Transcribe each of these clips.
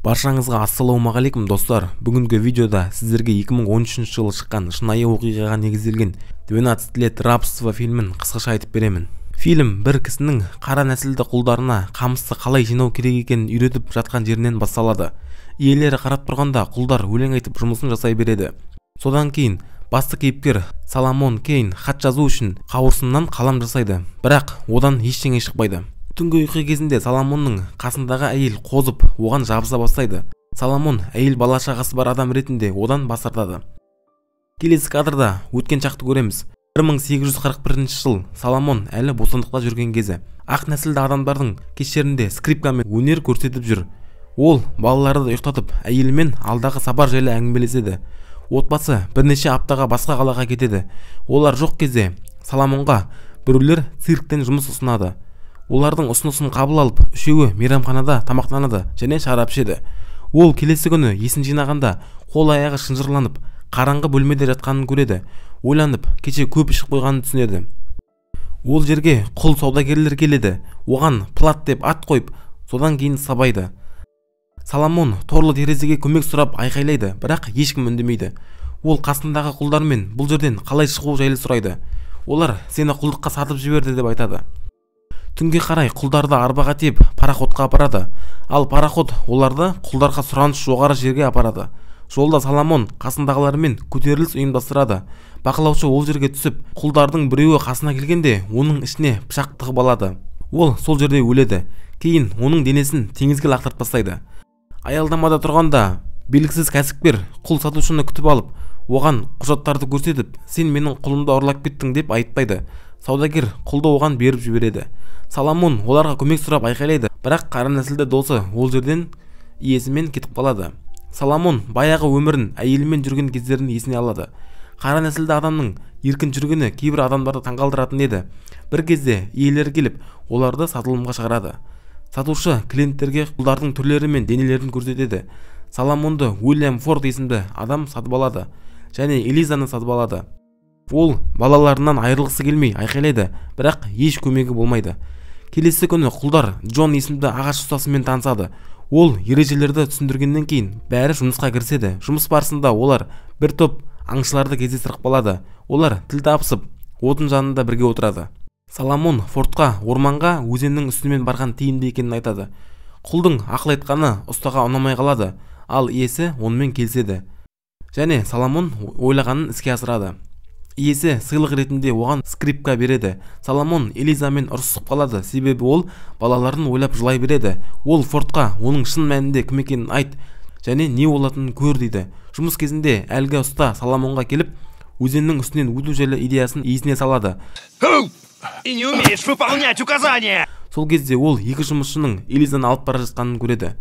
Баршаңызға ассалаумағалейкум достар. Бүгінгі видеода сіздерге 2013 жылы шыққан шынайы оқиғаға негізделген 12 лет рабства фильмін қысқаша айтып беремін. Фильм бір кісінің қара нәсілді құлдарына қамысты қалай жинау керек екенін үйретіп жатқан жерінен басталады. Иелері қарап тұрғанда құлдар өлең айтып жұмысын жасай береді. Содан кейін басты кейіпкер Соломон Кейн хат жазу үшін қауырсыннан қалам жасайды, бірақ одан ештеңе шықпайды. Түнгі ұйқы кезінде Соломонның қасындағы әйел қозып, оған жабыса бастайды. Соломон әйел бала шағасы бар адам ретінде одан бас тартады. Келесі кадрда өткен шақты көреміз. 1841 жыл Соломон әлі бостандықта жүрген кезі. Ақ нәсілді адамдардың кештерінде скрипкамен өнер көрсетіп жүр. Ол балаларды ұйықтатып, әйелімен алдағы сапар жайлы әңгімелеседі. Отбасы бірнеше аптаға басқа қалаға кетеді. Олар жоқ кезде Соломонға біреулер цирктен жұмыс ұсынады. Олардың ұсынысын қабыл алып, үшеуі мейрамханада тамақтанады және шарап ішеді. Ол келесі күні есін жинағанда қол аяғы шынжырланып, қараңғы бөлмеде жатқанын көреді. Ойланып, кеше көп ішіп қойғанын түсінеді. Ол жерге құл саудагерлер келеді. Оған плат деп ат қойып, содан кейін сабайды. Соломон торлы терезеге көмек сұрап айқайлайды, бірақ ешкім үндемейді. Ол қасындағы құлдармен бұл жерден қалай шығу жайлы сұрайды. Олар сені құлдыққа сатып жіберді деп айтады. Түнге қарай құлдарды арбаға тиеп пароходқа апарады, ал пароход оларды құлдарға сұраныс жоғары жерге апарады. Жолда Соломон қасындағылармен көтеріліс ұйымдастырады. Бақылаушы ол жерге түсіп, құлдардың біреуі қасына келгенде оның ішіне пышақ тығып алады. Ол сол жерде өледі. Кейін оның денесін теңізге лақтырып тастайды. Аялдамада тұрғанда белгісіз кәсіпкер құл сатушыны күтіп алып, оған құжаттарды көрсетіп, сен менің құлымды ұрлап кеттің деп айыптайды. Саудагер құлды оған беріп жібереді. Соломон оларға көмек сұрап айқайлайды, бірақ қара нәсілді досы ол жерден иесімен кетіп қалады. Соломон баяғы өмірін, әйелімен жүрген кездерін есіне алады. Қара нәсілді адамның еркін жүргені кейбір адамдарды таңғалдыратын еді. Бір кезде иелері келіп, оларды сатылымға шығарады. Сатушы клиенттерге құлдардың түрлері мен денелерін көрсетеді. Соломонды Уильям Форд есімді адам сатып алады және Элизаны сатып алады. Ол балаларынан айырылғысы келмей айқайлайды, бірақ еш көмегі болмайды. Келесі күні құлдар Джон есімді ағаш ұстасымен танысады. Ол ережелерді түсіндіргеннен кейін бәрі жұмысқа кіріседі. Жұмыс барысында олар бір топ аңшыларды кездестіріп қалады. Олар тіл табысып, отын жанында бірге отырады. Соломон Фордқа орманға өзеннің үстімен барған тиімді екенін айтады. Құлдың ақыл айтқаны ұстаға ұнамай қалады, ал иесі онымен келіседі. Және Соломон ойлағанын іске асырады. Иесі сыйлық ретінде оған скрипка береді. Соломон Элизамен ұрысып қалады, себебі ол балаларын ойлап жылай береді. Ол Фордқа оның шын мәнінде кім екенін айт және не болатынын көр дейді. Жұмыс кезінде әлгі ұста Соломонға келіп, өзеннің үстінен өту жайлы идеясын есіне салады. И не умеешь выполнять указания. Сол кезде ол екі жұмысшының Элизаны алып бара жатқанын көреді.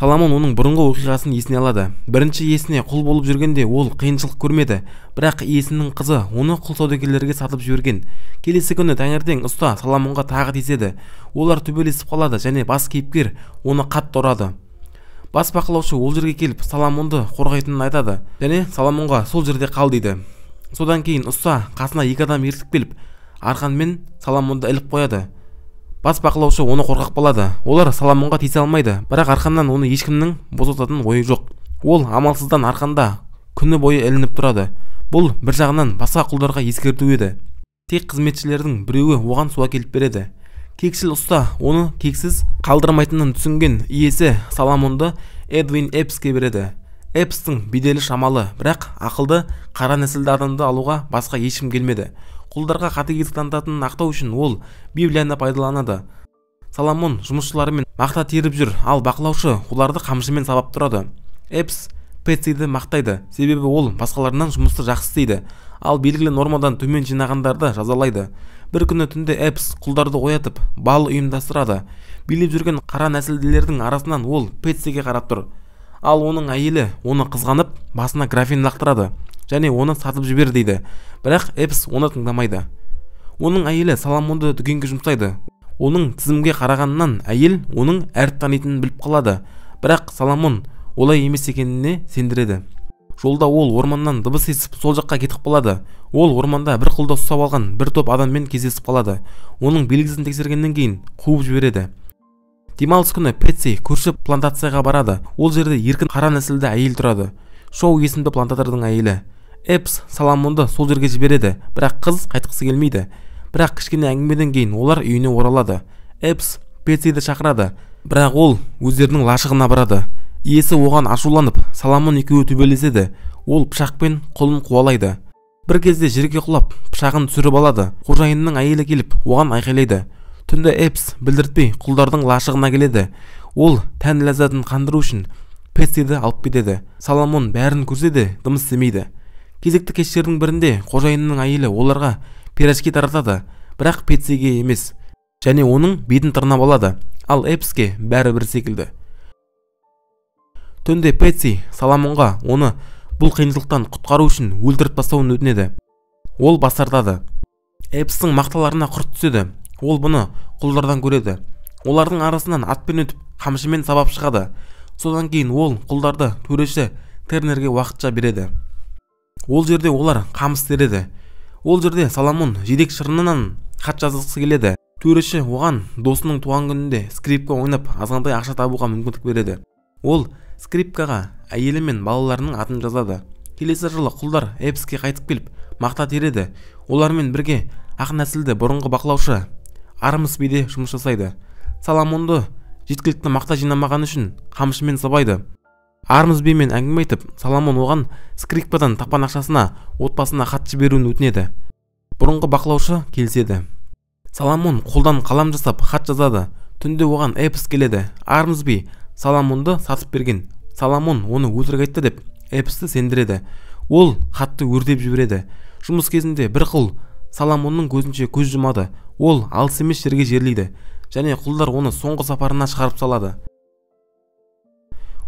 Соломон оның бұрынғы оқиғасын есіне алады. Бірінші иесіне құл болып жүргенде ол қиыншылық көрмеді, бірақ иесінің қызы оны құл саудагерлерге сатып жіберген. Келесі күні таңертең ұста Соломонға тағы тиіседі. Олар төбелесіп қалады және бас кейіпкер оны қатты ұрады. Бас бақылаушы ол жерге келіп Соломонды қорғайтынын айтады және Соломонға сол жерде қал дейді. Содан кейін ұста қасына екі адам ертіп келіп, арқанмен Соломонды іліп қояды. Бас бақылаушы оны қорғап қалады. Олар Соломонға тиісе алмайды, бірақ арқаннан оны ешкімнің босататын ойы жоқ. Ол амалсыздан арқанда күні бойы ілініп тұрады. Бұл бір жағынан басқа құлдарға ескерту еді. Тек қызметшілердің біреуі оған су әкеліп береді. Кекшіл ұста оны кексіз қалдырмайтынын түсінген иесі Соломонды Эдвин Эпске береді. Эпстің беделі шамалы, бірақ ақылды қара нәсілді адамды алуға басқа ешкім келмеді. Құлдарға қатыгездік танытатынын ақтау үшін ол Библияны пайдаланады. Соломон жұмысшыларымен мақта теріп жүр, ал бақылаушы оларды қамшымен сабап тұрады. Эпс Пэтсиді мақтайды, себебі ол басқаларынан жұмысты жақсы істейді, ал белгілі нормадан төмен жинағандарды жазалайды. Бір күні түнде Эпс құлдарды оятып, бал ұйымдастырады. Билеп жүрген қара нәсілділердің арасынан ол Пэтсиге қарап тұр. Ал оның әйелі оны қызғанып, басына графин лақтырады және оны сатып жібер дейді. Бірақ Эпс оны тыңдамайды. Оның әйелі Соломонды дүкенге жұмсайды. Оның тізімге қарағанынан әйел оның әріп танитынын біліп қалады. Бірақ Соломон олай емес екеніне сендіреді. Жолда ол орманнан дыбыс естіп сол жаққа кетіп қалады. Ол орманда бір құлды ұстап алған бір топ адаммен кездесіп қалады. Оның белгісін тексергеннен кейін қуып жібереді. Демалыс күні Пэтси көрші плантацияға барады. Ол жерде еркін қара нәсілді әйел тұрады. Шоу есімді плантатордың әйелі. Эпс Соломонды сол жерге жібереді, бірақ қыз қайтқысы келмейді. Бірақ кішкене әңгімеден кейін олар үйіне оралады. Эпс Пэтсиді шақырады, бірақ ол өздерінің лашығына барады. Иесі оған ашуланып, Соломон екеуі төбелеседі. Ол пышақпен қолын қуалайды. Бір кезде жерге құлап, пышағын түсіріп алады. Қожайынның әйелі келіп, оған айқайлайды. Түнде Эпс білдіртпей құлдардың лашығына келеді. Ол тән ләззатын қандыру үшін Пэтсиді алып кетеді. Соломон бәрін көрсе де дымыс істемейді. Кезекті кештердің бірінде қожайынның әйелі оларға пирожки таратады, бірақ Пэтсиге емес, және оның бетін тырнап алады. Ал Эпске бәрі бір секілді. Түнде Пэтси Соломонға оны бұл қиыншылықтан құтқару үшін өлтіріп тастауын өтінеді. Ол бас тартады. Эпстің мақталарына құрт түседі. Ол бұны құлдардан көреді. Олардың арасынан атпен өтіп, қамшымен сабап шығады. Содан кейін ол құлдарды төреші Тернерге уақытша береді. Ол жерде олар қамыс тереді. Ол жерде Соломон жидек шырынынан хат жазғысы келеді. Төреші оған досының туған күнінде скрипка ойнап азғантай ақша табуға мүмкіндік береді. Ол скрипкаға әйелі мен балаларының атын жазады. Келесі жылы құлдар Эпске қайтып келіп мақта тереді. Олармен бірге ақ нәсілді бұрынғы бақылаушы Армсбиде жұмыс жасайды. Соломонды жеткілікті мақта жинамаған үшін қамшымен сабайды. Армсбимен әңгіме айтып, Соломон оған скрипкадан тапқан ақшасына отбасына хат жіберуін өтінеді. Бұрынғы бақылаушы келіседі. Соломон қолдан қалам жасап хат жазады. Түнде оған Эпс келеді. Армсби Соломонды сатып берген. Соломон оны өтірік айтты деп Эпсті сендіреді. Ол хатты өртеп жібереді. Жұмыс кезінде бір құл Соломонның көзінше көз жұмады. Ол алыс емес жерге жерлейді, және құлдар оны соңғы сапарына шығарып салады.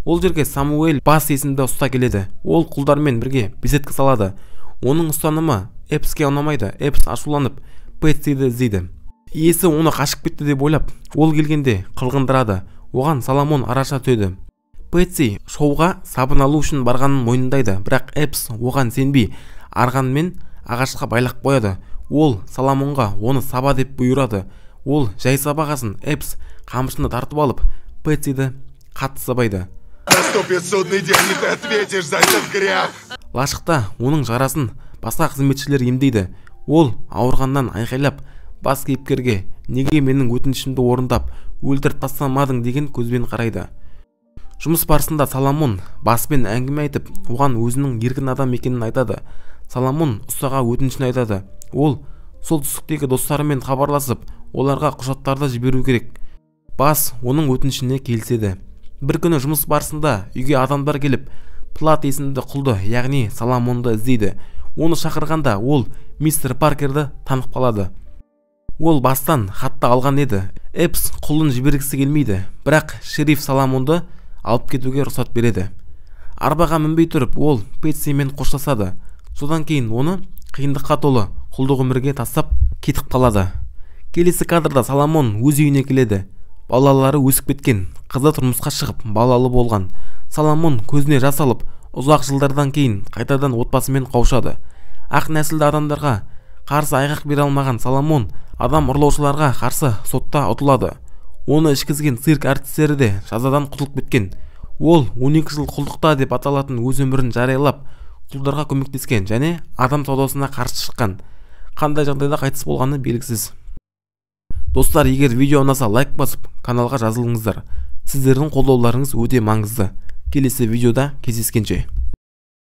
Ол жерге Самуэль Бас есімді ұста келеді. Ол құлдармен бірге беседка салады. Оның ұстанымы Эпске ұнамайды. Эпс ашуланып Пэтсиді іздейді. Иесі оны қашып кетті деп ойлап, ол келгенде қылғындырады. Оған Соломон араша түседі. Пэтси шоуға сабын алу үшін барғанын мойындайды, бірақ Эпс оған сенбей арғанмен ағашқа байлап қояды. Ол Соломонға оны саба деп бұйырады. Ол жай сабағасын Эпс қамшыны тартып алып, Пэтсиді қатты сабайды. Наступит судный день, и ты ответишь за этот грех. Лашықта оның жарасын басқа қызметшілер емдейді. Ол ауырғаннан айқайлап, бас кейіпкерге неге менің өтінішімді орындап, өлтіріп тастамадың деген көзбен қарайды. Жұмыс барысында Соломон баспен әңгіме айтып, оған өзінің еркін адам екенін айтады. Соломон ұстаға өтінішін айтады. Ол солтүстіктегі достарымен хабарласып, оларға құжаттарды жіберу керек. Бас оның өтінішіне келіседі. Бір күні жұмыс барысында үйге адамдар келіп, Плат есімді құлды, яғни Соломонды іздейді. Оны шақырғанда ол мистер Паркерді танып қалады. Ол бастан хатты алған еді. Эпс құлын жібергісі келмейді, бірақ шериф Соломонды алып кетуге рұқсат береді. Арбаға мінбей тұрып, ол Пэтсимен қоштасады. Содан кейін оны қиындыққа толы құлдық өмірге тастап кетіп қалады. Келесі кадрда Соломон өз үйіне келеді. Балалары өсіп кеткен, қызы тұрмысқа шығып балалы болған. Соломон көзіне жас алып, ұзақ жылдардан кейін қайтадан отбасымен қауышады. Ақ нәсілді адамдарға қарсы айғақ бере алмаған Соломон адам ұрлаушыларға қарсы сотта ұтылады. Оны ішкізген цирк артистері де жазадан құтылып кеткен. Ол 12 жыл құлдықта деп аталатын өз өмірін жариялап, құлдарға көмектескен және адам саудасына қарсы шыққан. Қандай жағдайда қайтыс болғаны белгісіз. Достар, егер видео ұнаса лайк басып, каналға жазылыңыздар. Сіздердің қолдауларыңыз өте маңызды. Келесі видеода кездескенше.